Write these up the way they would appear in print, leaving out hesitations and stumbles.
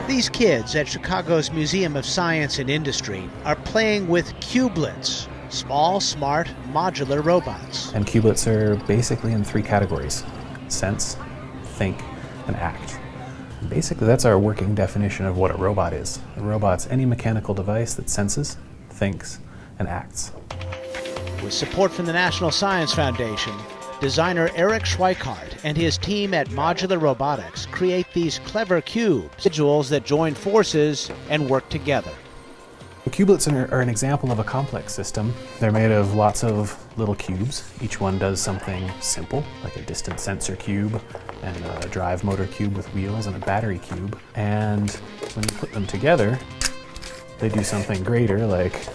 These kids at Chicago's Museum of Science and Industry are playing with cubelets, small, smart, modular robots. And cubelets are basically in three categories: sense, think, and act. And basically, that's our working definition of what a robot is. A robot's any mechanical device that senses, thinks, and acts. With support from the National Science Foundation, designer Eric Schweikart and his team at Modular Robotics create these clever cubes, individuals that join forces and work together. The cubelets are an example of a complex system. They're made of lots of little cubes. Each one does something simple, like a distance sensor cube, and a drive motor cube with wheels, and a battery cube. And when you put them together, they do something greater, like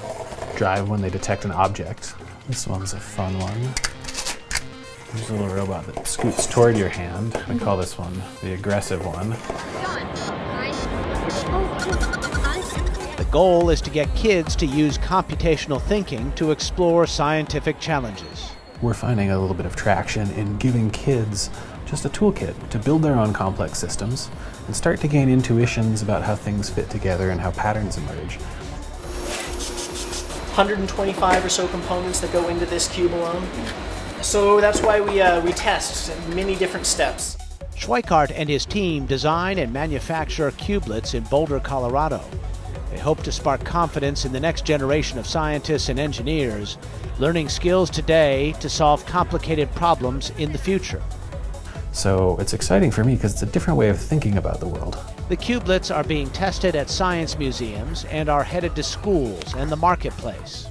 drive when they detect an object. This one's a fun one. There's a little robot that scoots toward your hand. We call this one the aggressive one. The goal is to get kids to use computational thinking to explore scientific challenges. We're finding a little bit of traction in giving kids just a toolkit to build their own complex systems and start to gain intuitions about how things fit together and how patterns emerge. 125 or so components that go into this cube alone. So that's why we test in many different steps. Schweikart and his team design and manufacture cubelets in Boulder, Colorado. They hope to spark confidence in the next generation of scientists and engineers, learning skills today to solve complicated problems in the future. So it's exciting for me because it's a different way of thinking about the world. The cubelets are being tested at science museums and are headed to schools and the marketplace.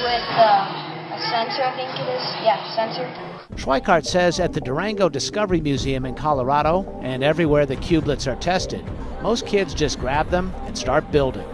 With a sensor, I think it is. Yeah, sensor. Schweikart says at the Durango Discovery Museum in Colorado and everywhere the cubelets are tested, most kids just grab them and start building.